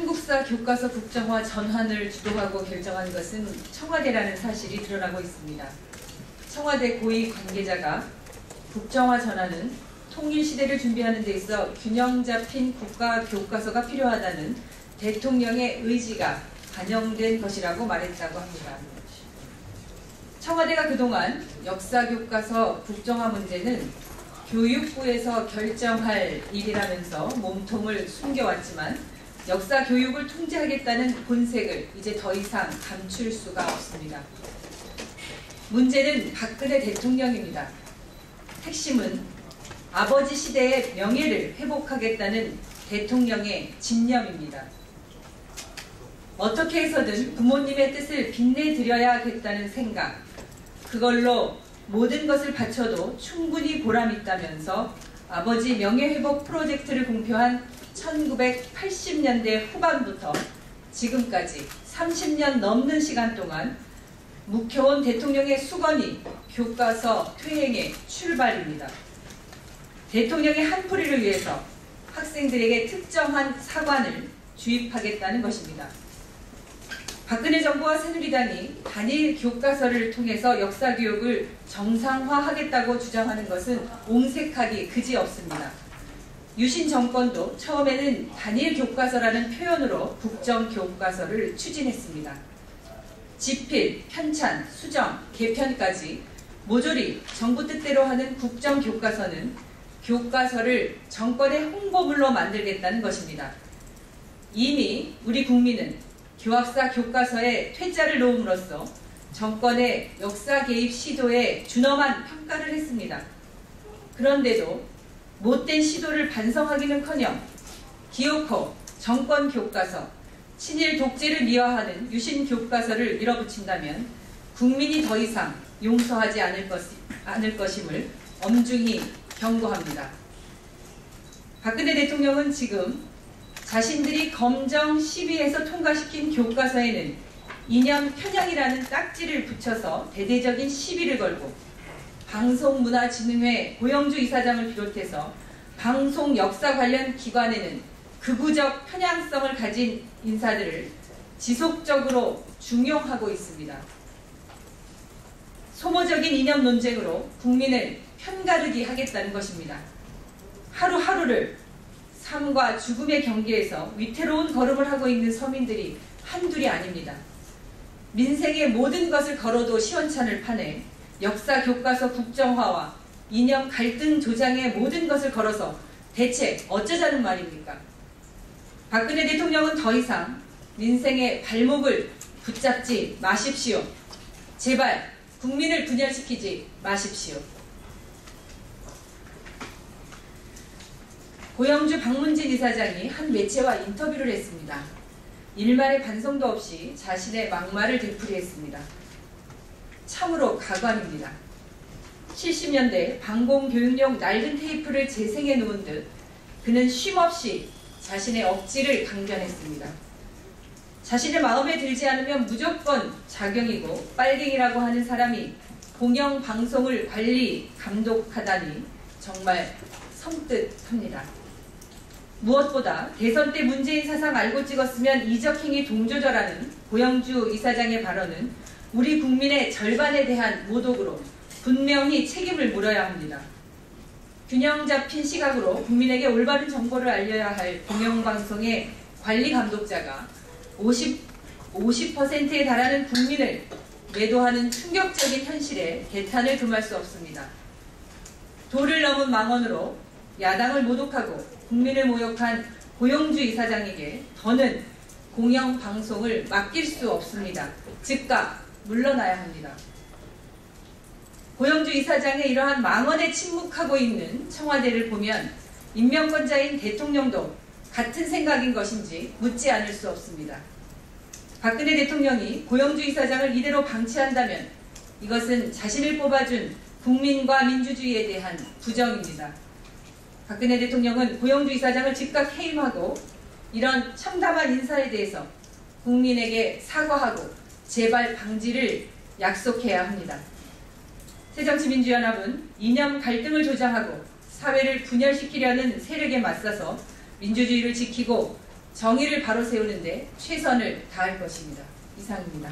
한국사 교과서 국정화 전환을 주도하고 결정한 것은 청와대라는 사실이 드러나고 있습니다. 청와대 고위 관계자가 국정화 전환은 통일시대를 준비하는 데 있어 균형 잡힌 국가 교과서가 필요하다는 대통령의 의지가 반영된 것이라고 말했다고 합니다. 청와대가 그동안 역사교과서 국정화 문제는 교육부에서 결정할 일이라면서 몸통을 숨겨왔지만 역사 교육을 통제하겠다는 본색을 이제 더 이상 감출 수가 없습니다. 문제는 박근혜 대통령입니다. 핵심은 아버지 시대의 명예를 회복하겠다는 대통령의 집념입니다. 어떻게 해서든 부모님의 뜻을 빛내드려야겠다는 생각, 그걸로 모든 것을 바쳐도 충분히 보람있다면서 아버지 명예회복 프로젝트를 공표한 1980년대 후반부터 지금까지 30년 넘는 시간 동안 묵혀온 대통령의 수건이 교과서 퇴행의 출발입니다. 대통령의 한풀이를 위해서 학생들에게 특정한 사관을 주입하겠다는 것입니다. 박근혜 정부와 새누리당이 단일 교과서를 통해서 역사교육을 정상화하겠다고 주장하는 것은 옹색하기 그지없습니다. 유신 정권도 처음에는 단일 교과서라는 표현으로 국정교과서를 추진했습니다. 집필, 편찬, 수정, 개편까지 모조리 정부 뜻대로 하는 국정교과서는 교과서를 정권의 홍보물로 만들겠다는 것입니다. 이미 우리 국민은 교학사 교과서에 퇴짜를 놓음으로써 정권의 역사 개입 시도에 준엄한 평가를 했습니다. 그런데도 못된 시도를 반성하기는커녕 기어코 정권 교과서, 친일 독재를 미화하는 유신 교과서를 밀어붙인다면 국민이 더 이상 용서하지 않을 것임을 엄중히 경고합니다. 박근혜 대통령은 지금 자신들이 검정 12에서 통과시킨 교과서에는 이념 편향이라는 딱지를 붙여서 대대적인 시비를 걸고 방송문화진흥회 고영주 이사장을 비롯해서 방송 역사 관련 기관에는 극우적 편향성을 가진 인사들을 지속적으로 중용하고 있습니다. 소모적인 이념 논쟁으로 국민을 편가르기 하겠다는 것입니다. 하루하루를 삶과 죽음의 경계에서 위태로운 걸음을 하고 있는 서민들이 한둘이 아닙니다. 민생의 모든 것을 걸어도 시원찮을 판에 역사 교과서 국정화와 이념 갈등 조장의 모든 것을 걸어서 대체 어쩌자는 말입니까? 박근혜 대통령은 더 이상 민생의 발목을 붙잡지 마십시오. 제발 국민을 분열시키지 마십시오. 고영주 박문진 이사장이 한 매체와 인터뷰를 했습니다. 일말의 반성도 없이 자신의 막말을 되풀이했습니다. 참으로 가관입니다. 70년대 방공교육용 낡은 테이프를 재생해 놓은 듯 그는 쉼없이 자신의 억지를 강변했습니다. 자신의 마음에 들지 않으면 무조건 자경이고 빨갱이라고 하는 사람이 공영방송을 관리, 감독하다니 정말 섬뜩합니다. 무엇보다 대선 때 문재인 사상 알고 찍었으면 이적행위 동조자라는 고영주 이사장의 발언은 우리 국민의 절반에 대한 모독으로 분명히 책임을 물어야 합니다. 균형 잡힌 시각으로 국민에게 올바른 정보를 알려야 할 공영방송의 관리 감독자가 50%에 달하는 국민을 매도하는 충격적인 현실에 개탄을 금할 수 없습니다. 도를 넘은 망언으로 야당을 모독하고 국민을 모욕한 고영주 이사장에게 더는 공영방송을 맡길 수 없습니다. 즉각 물러나야 합니다. 고영주 이사장의 이러한 망언에 침묵하고 있는 청와대를 보면 임명권자인 대통령도 같은 생각인 것인지 묻지 않을 수 없습니다. 박근혜 대통령이 고영주 이사장을 이대로 방치한다면 이것은 자신을 뽑아준 국민과 민주주의에 대한 부정입니다. 박근혜 대통령은 고영주 이사장을 즉각 해임하고 이런 참담한 인사에 대해서 국민에게 사과하고 재발 방지를 약속해야 합니다. 새정치민주연합은 이념 갈등을 조장하고 사회를 분열시키려는 세력에 맞서서 민주주의를 지키고 정의를 바로 세우는데 최선을 다할 것입니다. 이상입니다.